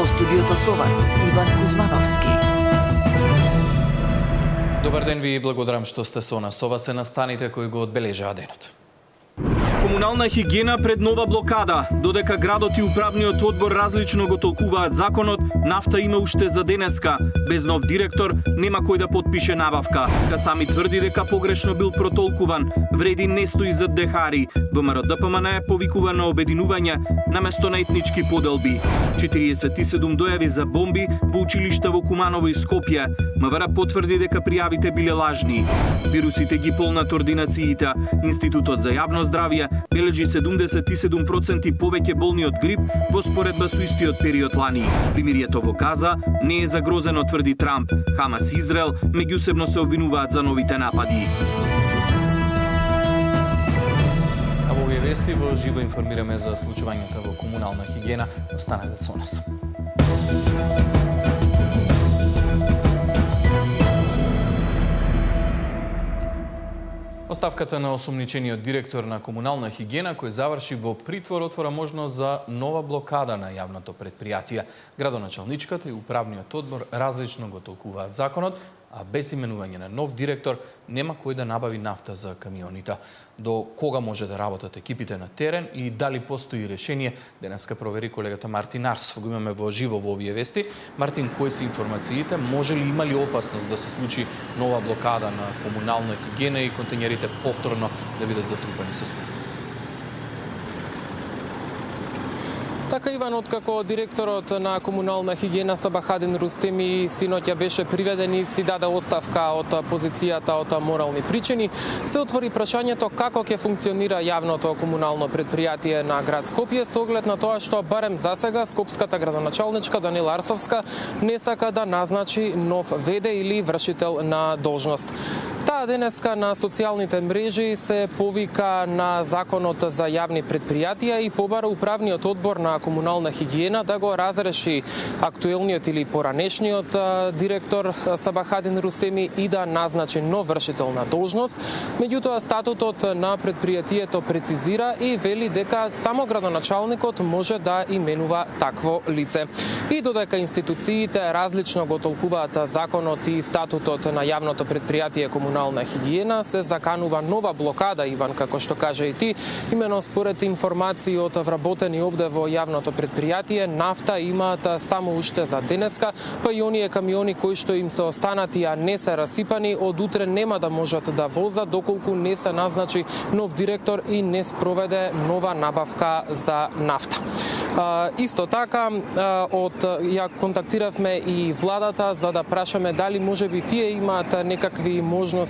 Во студиото со вас Иван Кузмановски. Добар ден ви и благодарам што сте со нас. Ова се настаните кои го одбележаа денот. Комунална хигиена пред нова блокада. Додека градот и управниот одбор различно го толкуваат законот, нафта има уште за денеска. Без нов директор нема кој да потпише набавка. Касами тврди дека погрешно бил протолкуван. Вреди не стои зад дехари. ВМРО ДПМН повикува на обединување наместо на етнички поделби. 47 дојави за бомби во училишта во Куманово и Скопје. МВР потврди дека пријавите биле лажни. Вирусите ги полнат ординациите. Институтот за јавно здравје бележи 77% повеќе болни од грип во споредба со истиот период лани. Примирието во Газа не е загрозено, тврди Трамп. Хамас и Израел меѓусебно се обвинуваат за новите напади. А во овие вести во живо информираме за случувањата во комунална хигиена. Останете со нас. Оставката на осомничениот директор на комунална хигиена кој заврши во притвор отвора можност за нова блокада на јавното предпријатие. Градоначалничката и управниот одбор различно го толкуваат законот, а без именување на нов директор нема кој да набави нафта за камионите. До кога може да работат екипите на терен и дали постои решение, денеска провери колегата Мартин Арсов. Го имаме во живо во овие вести. Мартин, кои се информациите? Може ли, има ли опасност да се случи нова блокада на комунална хигиена и контењерите повторно да бидат затрупани со смет? Така, Иван, откако директорот на комунална хигиена Сабахадин Рустеми синоќа беше приведен и си даде оставка од позицијата од морални причини, се отвори прашањето како ќе функционира јавното комунално предпријатие на град Скопје со оглед на тоа што барем засега скопската градоначалничка Данила Арсовска не сака да назначи нов ВД или вршител на должност. Таа денеска на социјалните мрежи се повика на законот за јавни предпријатија и побара управниот одбор на комунална хигиена да го разреши актуелниот или поранешниот директор Сабахадин Рустеми и да назначи нов вршител на должност. Меѓутоа, статутот на предпријатието прецизира и вели дека само градоначалникот може да именува такво лице. И додека институциите различно го толкуваат законот и статутот на јавното предпријатие комунална хигиена, се заканува нова блокада, Иван, како што кажа и ти. Имено според информации од вработени овде во јавното предпријатие, нафта имаат само уште за денеска, па и оние камиони кои што им се останати, а не се расипани, од утре нема да можат да возат доколку не се назначи нов директор и не спроведе нова набавка за нафта. Исто така, ја контактиравме и владата за да прашаме дали можеби тие имаат некакви можности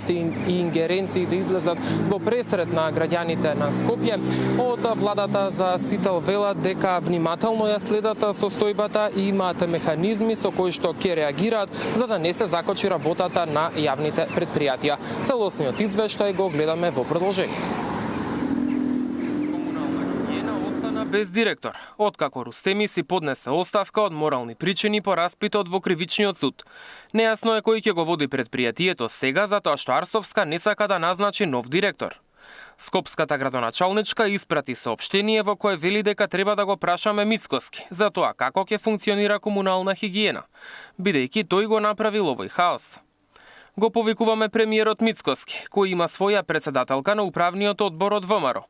и ингеренции да излезат во пресред на граѓаните на Скопје. Од владата за Сител велат дека внимателно ја следат состојбата и имаат механизми со кои што ќе реагираат за да не се закочи работата на јавните предпријатија. Целосниот извештај го гледаме во продолжение. Без директор, откако Рустеми си поднесе оставка од морални причини по распитот во кривичниот суд. Нејасно е кој ќе го води предпријатието сега затоа што Арсовска не сака да назначи нов директор. Скопската градоначалничка испрати соопштение во кое вели дека треба да го прашаме Мицкоски за тоа како ќе функционира комунална хигиена, бидејќи тој го направил овој хаос. Го повикуваме премиерот Мицкоски, кој има своја председателка на управниот одбор од ВМРО,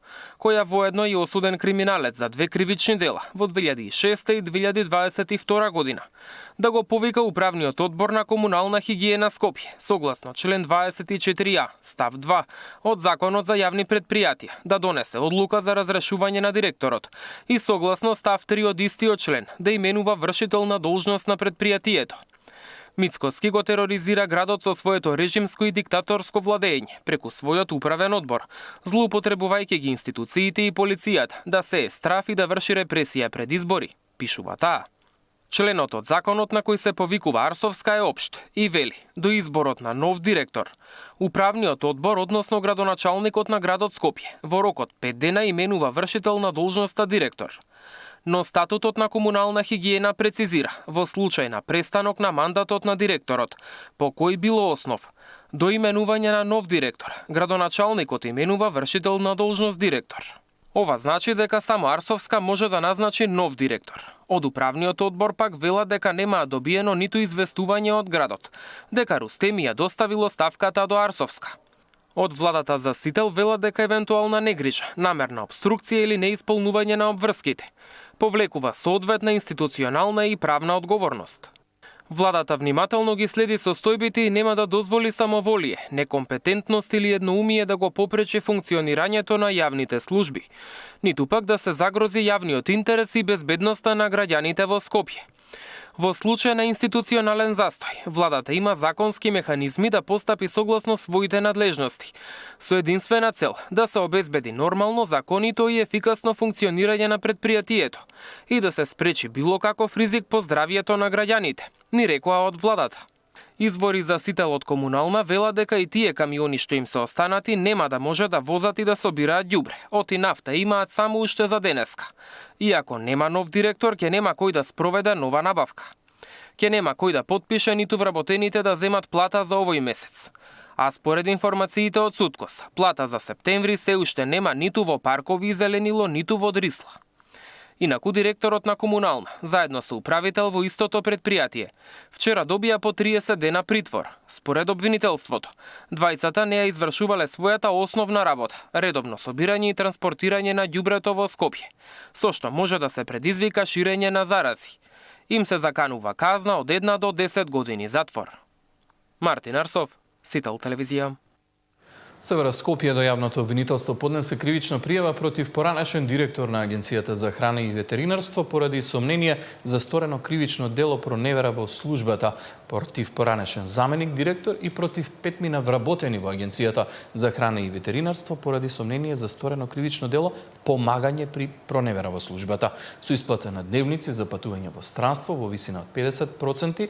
која воедно е осуден криминалец за 2 кривични дела во 2006 и 2022 година. Да го повика управниот одбор на комунална хигиена Скопје, согласно член 24а, став 2 од Законот за јавни предпријатија, да донесе одлука за разрешување на директорот и согласно став 3 од истиот член да именува вршител на должност на предпријатието. Мицкоски го тероризира градот со своето режимско и диктаторско владење преку својот управен одбор, злоупотребувајќи ги институциите и полицијата да се страф и да врши репресија пред избори, пишува таа. Членот од законот на кој се повикува Арсовска е општ и вели до изборот на нов директор. Управниот одбор, односно градоначалникот на градот Скопје, во рок од 5 дена именува вршител на должноста директор. Но статутот на комунална хигиена прецизира во случај на престанок на мандатот на директорот, по кој било основ, до именување на нов директор, градоначалникот именува вршител на должност директор. Ова значи дека само Арсовска може да назначи нов директор. Од управниот одбор пак велат дека немаа добиено ниту известување од градот, дека Рустеми ја доставило ставката до Арсовска. Од владата за Сител велат дека евентуална негрижа, намерна обструкција или неисполнување на обврските повлекува соодветна институционална и правна одговорност. Владата внимателно ги следи состојбите и нема да дозволи самоволие, некомпетентност или едноумие да го попречи функционирањето на јавните служби, ниту пак да се загрози јавниот интерес и безбедноста на граѓаните во Скопје. Во случај на институционален застој, владата има законски механизми да постапи согласно своите надлежности, со единствена цел да се обезбеди нормално, законито и ефикасно функционирање на предпријатието и да се спречи било каков ризик по здравието на граѓаните, ни рекоа од владата. Извори за Сител од комунална вела дека и тие камиони што им се останати нема да може да возат и да собираат ѓубре. Оти нафта имаат само уште за денеска. Иако нема нов директор, ќе нема кој да спроведе нова набавка. Ќе нема кој да потпише ниту вработените да земат плата за овој месец. А според информациите од Суткос, плата за септември се уште нема ниту во паркови и зеленило, ниту во Дрисла. Инаку директорот на комунална, заедно со управител во истото предпријатие, вчера добија по 30 дена притвор. Според обвинителството, двајцата не ја извршувале својата основна работа, редовно собирање и транспортирање на ѓубрето во Скопје, со што може да се предизвика ширење на зарази. Им се заканува казна од 1 до 10 години затвор. Мартин Арсов, Сител телевизија. Севера Скопје до јавното обвинителство поднесе кривична пријава против поранешен директор на Агенцијата за храна и ветеринарство поради сомнение за сторено кривично дело проневера во службата, против поранешен заменик директор и против 5 вработени во Агенцијата за храна и ветеринарство поради сомнение за сторено кривично дело помагање при проневера во службата. Со исплата на дневници за патување во странство во висина од 50%,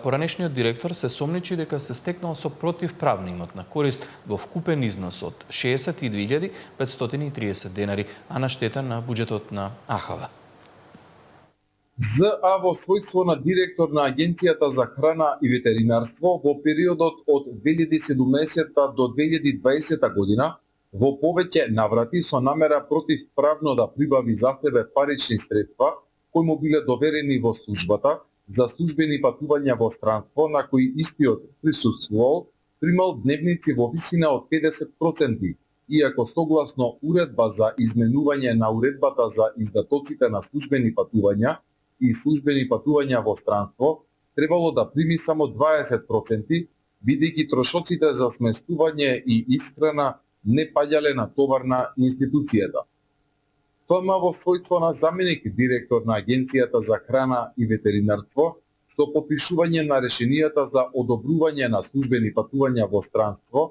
поранешниот директор се сомничи дека се стекнал со противправна имотна корист во вкупен износ од 62.530 денари, а на штета на буџетот на АХВ. ЗА во својство на директор на Агенцијата за храна и ветеринарство во периодот од 2017 до 2020 година во повеќе наврати со намера противправно да прибави за себе парични средства кои му биле доверени во службата за службени патувања во странство на кои истиот присуствувал, примал дневници во висина од 50%, иако согласно уредба за изменување на уредбата за издатоците на службени патувања и службени патувања во странство, требало да прими само 20%, бидејќи трошоците за сместување и исхрана не паѓале на товар на институцијата. ФМ во својство на заменик директор на Агенцијата за храна и ветеринарство, со подпишување на решенијата за одобрување на службени патувања во странство,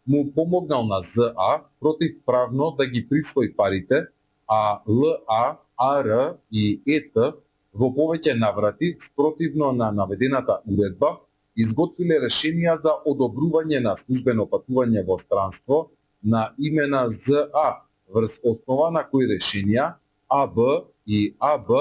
му помогнал на ЗА противправно да ги присвои парите, а ЛА, АР и ЕТ во повеќе наврати спротивно на наведената уредба изготвиле решенија за одобрување на службено патување во странство на име на ЗА, врз основа на кои решенија АБ и АБ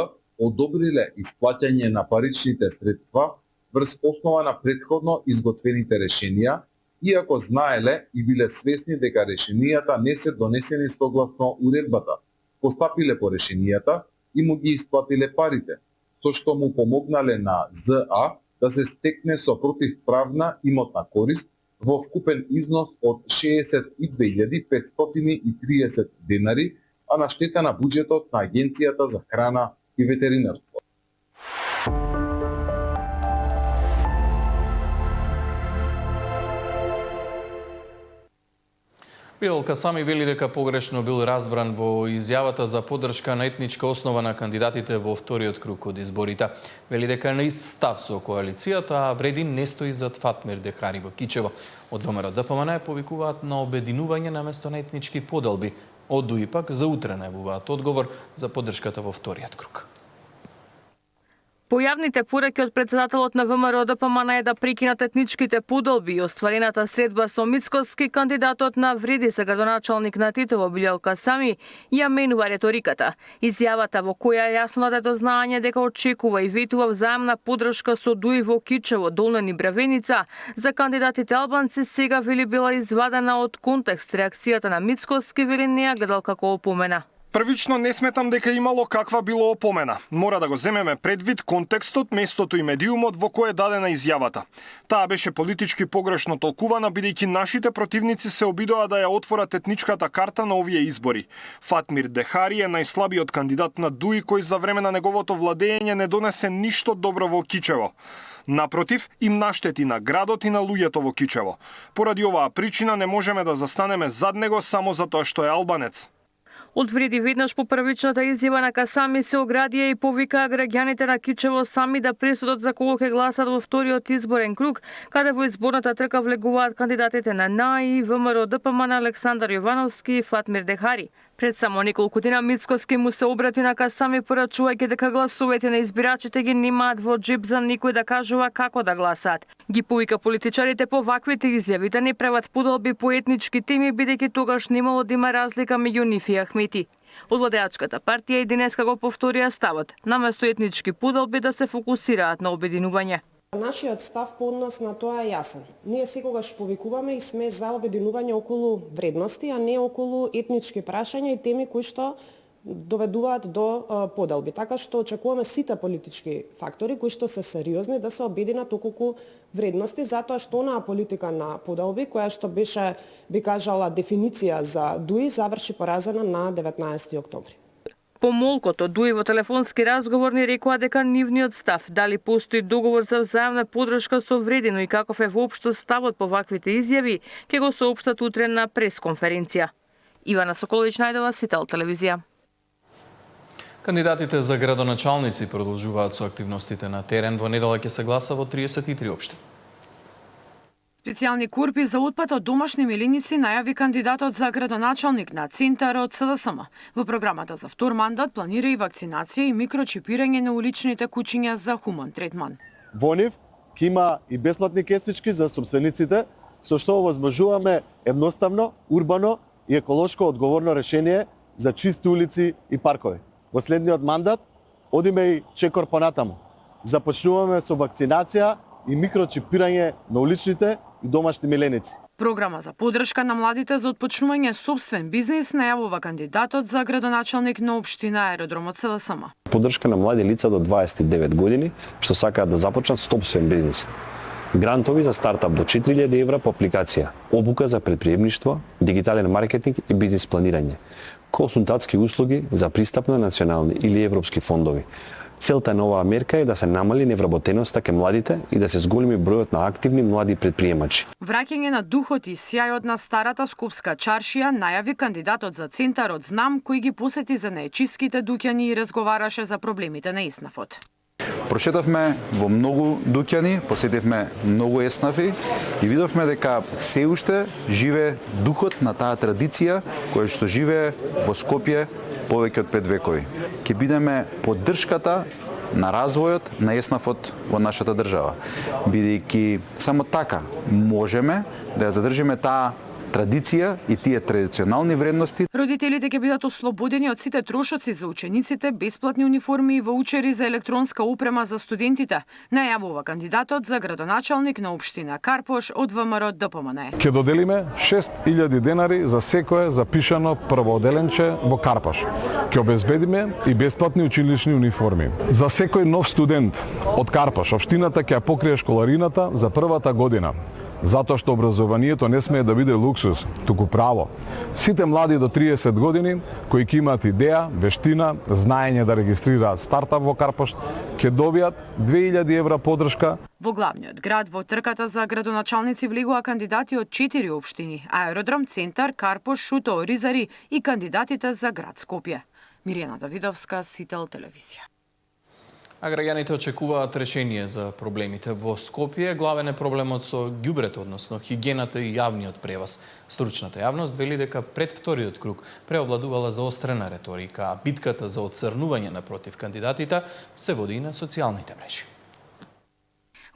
одобриле исплаќање на паричните средства врз основа на претходно изготвените решенија, иако знаеле и биле свесни дека решенијата не се донесени согласно уредбата, постапиле по решенијата и му ги исплатиле парите, со што му помогнале на ЗА да се стекне со противправна имотна корист во вкупен износ од 62.530 денари, а на штета на буџетот на Агенцијата за храна и ветеринарство. Билал Касами вели дека погрешно бил разбран во изјавата за поддршка на етничка основа на кандидатите во вториот круг од изборите. Вели дека на ист став со коалицијата, а Вреди не стои зад Фатмир Дехари во Кичево. Од ВМРО ДПМН повикуваат на обединување наместо на етнички поделби. Од ДУИ пак за утре најавуваат одговор за поддршката во вториот круг. По јавните пораки од председателот на ВМРО ДПМН е да прекинат етничките поделби и остварената средба со Мицкоски, кандидатот на Вреди за градоначалник на Титово Билал Касами ја менува реториката. Изјавата во која јасно даде до знаење дека очекува и ветува взаемна поддршка со ДУИ во Кичево, Долнен и Бравеница за кандидатите албанци, сега вели била извадена од контекст. Реакцијата на Мицкоски вели не ја гледал како опомена. Првично не сметам дека имало каква било опомена. Мора да го земеме предвид контекстот, местото и медиумот во кој е дадена изјавата. Таа беше политички погрешно толкувана, бидејќи нашите противници се обидоа да ја отворат етничката карта на овие избори. Фатмир Дехари е најслабиот кандидат на ДУИ кој за време на неговото владење не донесе ништо добро во Кичево. Напротив, им наштети на градот и на луѓето во Кичево. Поради оваа причина не можеме да застанеме зад него само затоа што е албанец. Од Вриди веднаш по првичната изјава на Касами се оградија и повикаа граѓаните на Кичево сами да пресудат за кого ќе гласат во вториот изборен круг, каде во изборната трка влегуваат кандидатите на НАИ, ВМРО ДПМН Александар Јовановски и Фатмир Дехари. Пред само неколку дена Мицкоски му се обрати на Касами порачувајќи дека гласовете на избирачите ги немаат во џип за никој да кажува како да гласаат. Ги повика политичарите по ваквите изјави да не прават подолби по етнички теми, бидејќи тогаш немало да има разлика меѓу нив и Ахмети. Од владеачката партија и денеска го повторија ставот, наместо етнички подолби да се фокусираат на обединување. Нашиот став по однос на тоа е јасен. Ние секогаш повикуваме и сме за обединување околу вредности, а не околу етнички прашања и теми кои што доведуваат до поделби. Така што очекуваме сите политички фактори кои што се сериозни да се обединат околу вредности, затоа што онаа политика на поделби, која што беше, би кажала, дефиниција за ДУИ, заврши поразена на 19 октомври. По молкото, ДУИ во телефонски разговор ни рекоа дека нивниот став, дали постои договор за взаемна поддршка со Вредино и каков е воопшто ставот по ваквите изјави, ќе го соопштат утре на пресконференција. Ивана Соколович најдова, Сител телевизија. Кандидатите за градоначалници продолжуваат со активностите на терен. Во недела ќе се гласа во 33 општини. Специјални курпи за отпад од домашни миленици најави кандидатот за градоначалник на Центарот СДСМ. Во програмата за втор мандат планира и вакцинација и микрочипирање на уличните куќиња за хуман третман. Во нив ќе има и бесплатни кесички за собствениците, со што овозможуваме едноставно, урбано и еколошко одговорно решение за чисти улици и паркови. Во следниот мандат одиме и чекор понатаму. Започнуваме со вакцинација и микрочипирање на уличните и домашни миленици. Програма за поддршка на младите за отпочнување собствен бизнис најавува кандидатот за градоначалник на општина Аеродромот СДСМ. Поддршка на млади лица до 29 години што сакаат да започнат собствен бизнис. Грантови за стартап до 4000 евра по апликација, обука за предприемништво, дигитален маркетинг и бизнис планирање, консултантски услуги за пристап на национални или европски фондови. Целта на оваа мерка е да се намали невработеноста кај младите и да се зголеми бројот на активни млади предприемачи. Враќање на духот и сјајот на старата скопска чаршија најави кандидатот за Центарот Знам, кој ги посети за најчиските дуќани и разговараше за проблемите на еснафот. Прошетавме во многу дуќани, посетивме многу еснафи и видовме дека се уште живее духот на таа традиција која што живее во Скопје повеќе од 5 векови. Ќе бидеме поддршката на развојот на еснафот во нашата држава, бидејќи само така можеме да ја задржиме таа традиција и тие традиционални вредности. Родителите ќе бидат ослободени од сите трошоци за учениците, бесплатни униформи и ваучери за електронска опрема за студентите, најавува кандидатот за градоначалник на општина Карпош од ВМРО ДПМН. Ќе доделиме 6000 денари за секое запишано првооделенче во Карпош. Ќе обезбедиме и бесплатни училишни униформи. За секој нов студент од Карпош, општината ќе ја покрие школарината за првата година. Затоа што образованието не смее да биде луксус, туку право. Сите млади до 30 години кои ќе имаат идеја, вештина, знаење да регистрираат стартап во Карпош, ќе добијат 2000 евра поддршка. Во главниот град во трката за градоначалници влегува кандидати од 4 општини: Аеродром, Центар, Карпош, Шуто, Оризари и кандидатите за град Скопје. Мирјана Давидовска, Сител телевизија. А граѓаните очекуваат решение за проблемите. Во Скопје главен е проблемот со ѓубрето, односно хигиената и јавниот превоз. Стручната јавност вели дека пред вториот круг преовладувала заострена реторика, а битката за отцрнување напротив кандидатите се води и на социјалните мрежи.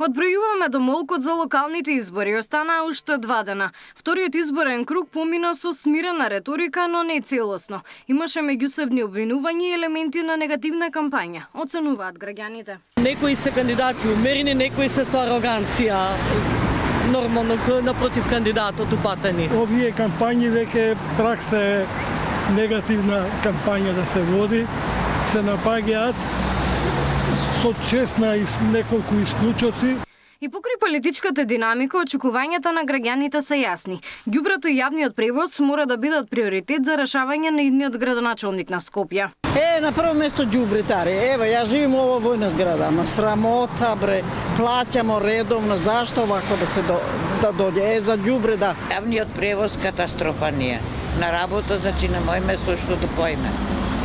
Одбројуваме до молкот за локалните избори. Останаа уште 2 дена. Вториот изборен круг помина со смирена реторика, но не целосно. Имаше меѓусебни обвинувања и елементи на негативна кампања, оценуваат граѓаните. Некои се кандидати умерени, некои се со ароганција. Нормално напротив кандидатот упатени. Овие кампањи веќе пракса негативна кампања да се води, се напаѓаат со чест на неколку исклучоци. И покрај политичката динамика, очекувањата на граѓаните се јасни. Ѓубрето и јавниот превоз мора да бидат приоритет за решавање на идниот градоначалник на Скопје. На прво место ѓубретари. Ева, јас живеам во војна зграда, ама срамота бре, плаќамо редовно, зашто овако да дојде? За ѓубре да. Јавниот превоз катастрофа не е. На работа, значи не можеме со што да поиме.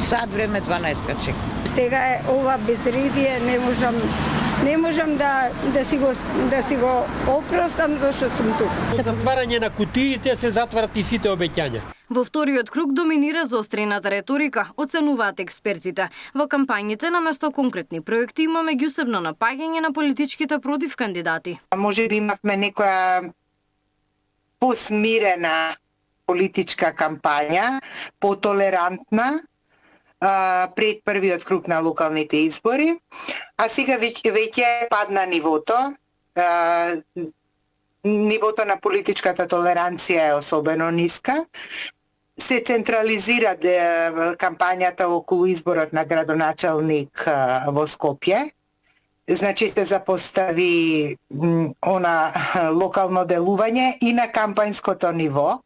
Сад време 12 чек. Сега е ова безредие, не можам да си го опростам зашто сум тука. Затварање на кутиите се затварат и сите обеќања. Во вториот круг доминира заострената реторика, оценуваат експертите. Во кампањите наместо конкретни проекти има меѓусебно напаѓање на политичките против кандидати. Може би имавме некоја посмирена политичка кампања, потолерантна, пред првиот круг на локалните избори, а сега веќе падна нивото. Нивото на политичката толеранција е особено ниска. Се централизира кампањата околу изборот на градоначалник во Скопје. Значи се запостави она локално делување и на кампањското ниво.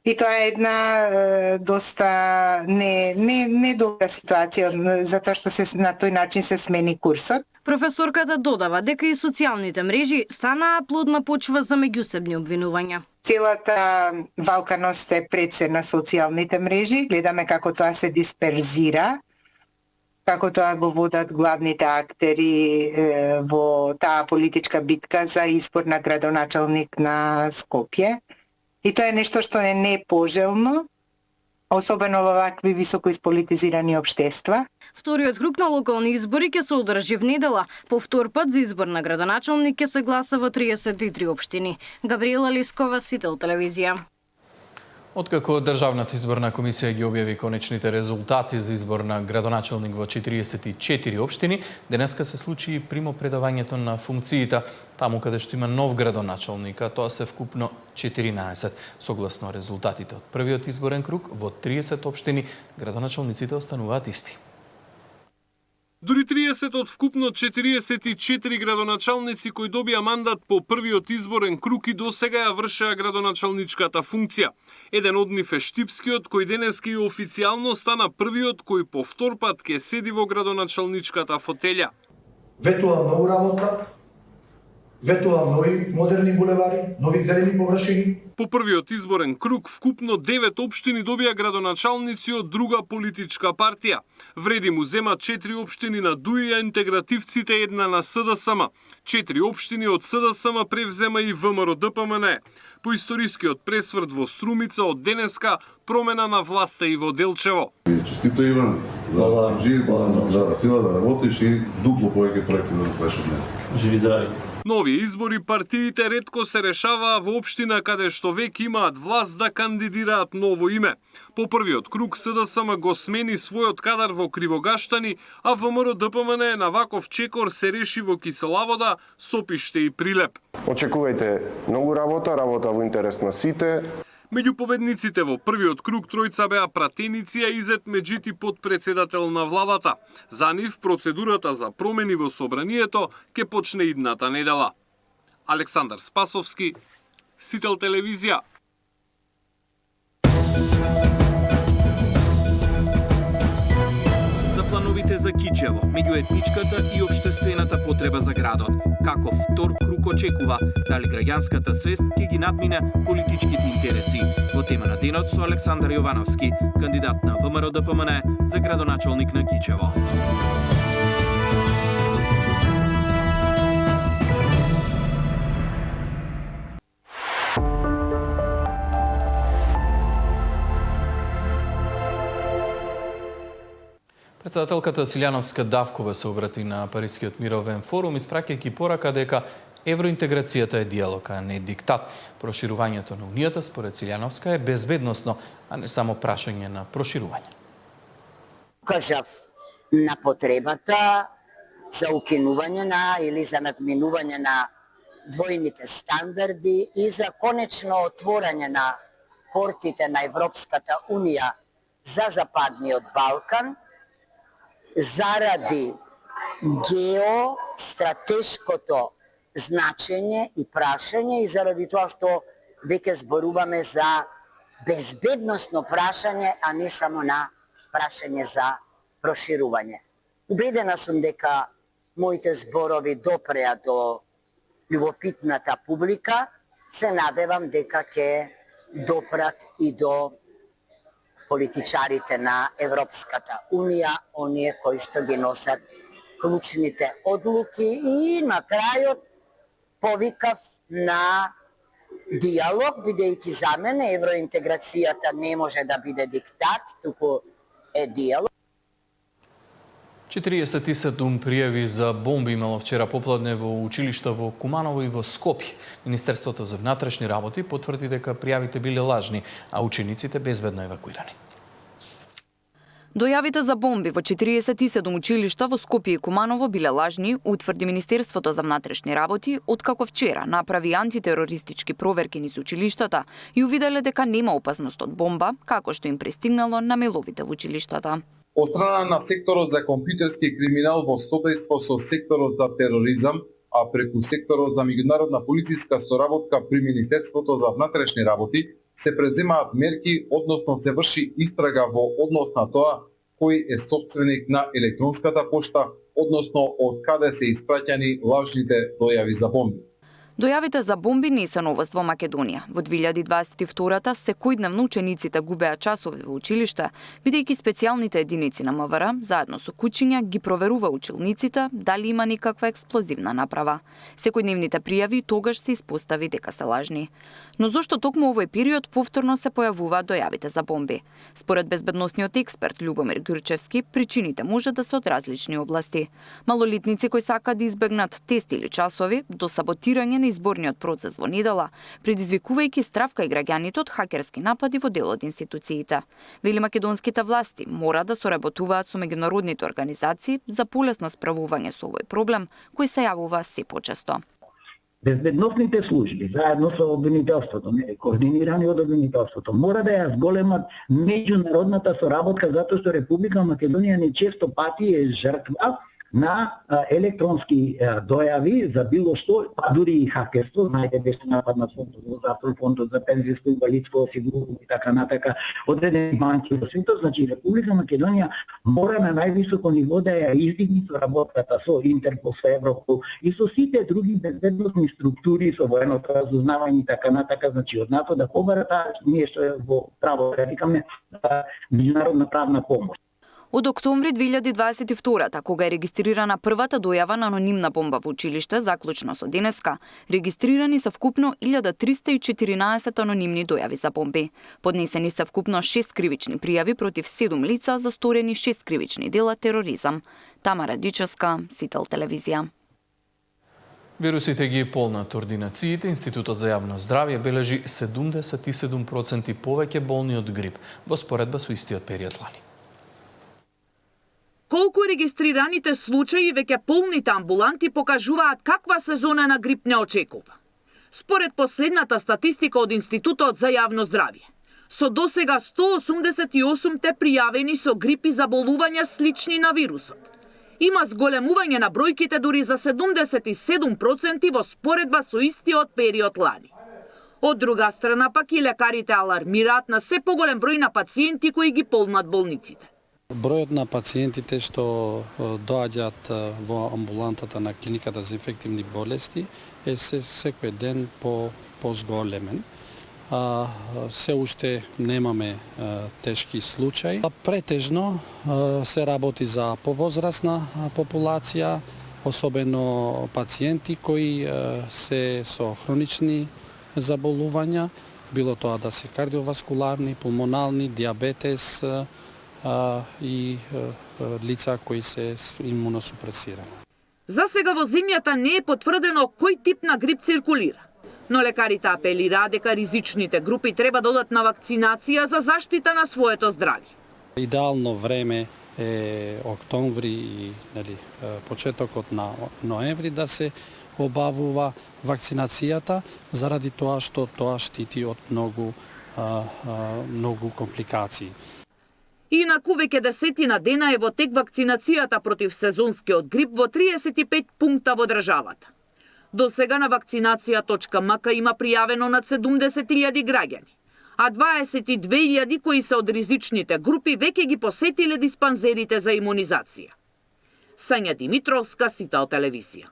И тоа е една доста не добра ситуација, затоа што на тој начин се смени курсот. Професорката додава дека и социјалните мрежи станаа плодна почва за меѓусебни обвинувања. Целата валканост е пред се на социјалните мрежи, гледаме како тоа се дисперзира, како тоа го водат главните актери во таа политичка битка за избор на градоначалник на Скопје. И тоа е нешто што не е пожелно, особено во вакви високо исполитизирани општества. Вториот круг на локални избори ќе се одржи в недела. По втор пат за избор на градоначалник ќе се гласа во 33 општини. Габриела Лискова, Сител телевизија. Откако Државната изборна комисија ги објави конечните резултати за избор на градоначалник во 44 општини, денеска се случи и примопредавањето на функциите таму каде што има нов градоначалник, а тоа се вкупно 14. Согласно резултатите од првиот изборен круг, во 30 општини градоначалниците остануваат исти. Дури 30 од вкупно 44 градоначалници кои добија мандат по првиот изборен круг и досега ја вршеа градоначалничката функција. Еден од нив е Штипскиот, кој денеска и официјално стана првиот кој по втор пат ќе седи во градоначалничката фотелја. Ветува многу работа, ветува нови модерни булевари, нови зелени површини. По првиот изборен круг вкупно 9 општини добија градоначалници од друга политичка партија. Вреди му земат 4 општини на ДУИ, а интегративците една на СДСМ. 4 општини од СДСМ превзема и ВМРО-ДПМН. По историскиот пресврт во Струмица од денеска промена на власта и во Делчево. Честито Иван, за живи, за сила да работиш и дупло повеќе проекти да направиш од него. Живи здрави. Нови избори партиите ретко се решаваа во општина каде што веќе имаат власт да кандидираат ново име. По првиот круг СДСМ го смени својот кадар во Кривогаштани, а ВМРО-ДПМН на ваков чекор се реши во Киселавода, Сопиште и Прилеп. Очекувајте многу работа во интерес на сите. Меѓу победниците во првиот круг тројца беа пратеници, а Изет Меджити подпредседател на владата. За нив процедурата за промени во собранието ќе почне идната недела. Александар Спасовски, Сител телевизија. Плановите за Кичево, меѓуетничката и општествената потреба за градот. Како втор круг очекува, дали граѓанската свест ќе ги надмине политичките интереси. Во тема на денот со Александар Јовановски, кандидат на ВМРО-ДПМН за градоначалник на Кичево. Председателката Силјановска Давкова се обрати на Парискиот мировен форум, испраќајќи порака дека евроинтеграцијата е диалог, а не диктат. Проширувањето на Унијата, според Силјановска, е безбедносно, а не само прашање на проширување. Кажав на потребата за укинување на или за надминување на двојните стандарди и за конечно отворање на портите на Европската Унија за Западниот Балкан заради геостратешкото значење и прашање и заради тоа што веќе зборуваме за безбедносно прашање, а не само на прашање за проширување. Убедена сум дека моите зборови допреа до љубопитната публика, се надевам дека ќе допрат и до политичарите на Европската Унија, оние кои што ги носат клучните одлуки и на крајот повикав на диалог, бидејќи за мене евроинтеграцијата не може да биде диктат, туку е диалог. 47 пријави за бомби имало вчера попладне во училишта во Куманово и во Скопје. Министерството за внатрешни работи потврди дека пријавите биле лажни, а учениците безбедно евакуирани. Дојавите за бомби во 47 училишта во Скопје и Куманово биле лажни, утврди Министерството за внатрешни работи, откако вчера направи антитерористички проверки низ училиштата и увиделе дека нема опасност од бомба, како што им пристигнало на меловите во училиштата. Од страна на секторот за компјутерски криминал во содејство со секторот за тероризам, а преку секторот за меѓународна полициска соработка при Министерството за внатрешни работи, се преземаат мерки, односно се врши истрага во однос на тоа кој е собственик на електронската пошта, односно од каде се испраќани лажните дојави за бомби. Дојавите за бомби не се новост во Македонија. Во 2022-та секојдневно учениците губеа часови во училиште, бидејќи специјалните единици на МВР, заедно со кучиња, ги проверува училниците дали има никаква експлозивна направа. Секојдневните пријави тогаш се испостави дека се лажни. Но зошто токму овој период повторно се појавуваат дојавите за бомби? Според безбедносниот експерт Љубомир Ѓурчевски, причините може да се од различни области. Малолетници кои сакаат да избегнат тест или часови, до саботирање на изборниот процес во недела, предизвикувајќи страв кај граѓаните од хакерски напади во дел од институциите. Вели македонските власти мора да соработуваат со меѓународните организации за полесно справување со овој проблем, кој се јавува се почесто. Безбедносните служби, заедно со обвинителството, координирани од обвинителството, мора да ја зголемат меѓународната соработка, затоа што Република Македонија нечесто пати е жртва на електронски дојави за било што, па дури и хакерство, знаете беше нападнат фондот за затвор, фондот за пензијско инвалидско осигурување и така натака, одредени банки во светот, значи Република Македонија мора на највисоко ниво да ја издигне соработката со Интерпол, со Европол и со сите други безбедносни структури, со военото разузнавање и така натака, значи од НАТО да побара таа ние што е во право, рекаме, меѓународна правна помош. Од октомври 2022-та, кога е регистрирана првата дојава на анонимна бомба во училиште, заклучно со денеска, регистрирани се вкупно 1314 анонимни дојави за бомби. Поднесени се вкупно 6 кривични пријави против 7 лица за сторени 6 кривични дела тероризам. Тамара Дичевска, Сител телевизија. Вирусите ги полнат ординациите. Институтот за јавно здравје бележи 77% повеќе болни од грип во споредба со истиот период лани. Колку регистрираните случаи веќе полните амбуланти покажуваат каква сезона на грип не очекува. Според последната статистика од Институтот за јавно здравје, со досега 188 пријавени со грип и заболувања слични на вирусот. Има зголемување на бројките дури за 77% во споредба со истиот период лани. Од друга страна пак и лекарите алармираат на се поголем број на пациенти кои ги полнат болниците. Бројот на пациентите што доаѓаат во амбулантата на клиниката за инфективни болести е секој ден позголемен. Се уште немаме тешки случаи. Претежно се работи за повозрасна популација, особено пациенти кои се со хронични заболувања, било тоа да се кардиоваскуларни, пулмонални, диабетес, и лица кои се имуносупресирани. За сега во земјата не е потврдено кој тип на грип циркулира, но лекарите апелираат дека ризичните групи треба да одат на вакцинација за заштита на своето здравје. Идеално време е октомври и почетокот на ноември да се обавува вакцинацијата, заради тоа што тоа штити од многу компликации. Инаку веќе десетина дена е во тек вакцинацијата против сезонскиот грип во 35 пункта во државата. До сега на вакцинација.мк има пријавено над 70.000 граѓани, а 22.000 кои се од ризичните групи веќе ги посетиле диспанзерите за имунизација. Сања Димитровска, Сител телевизија.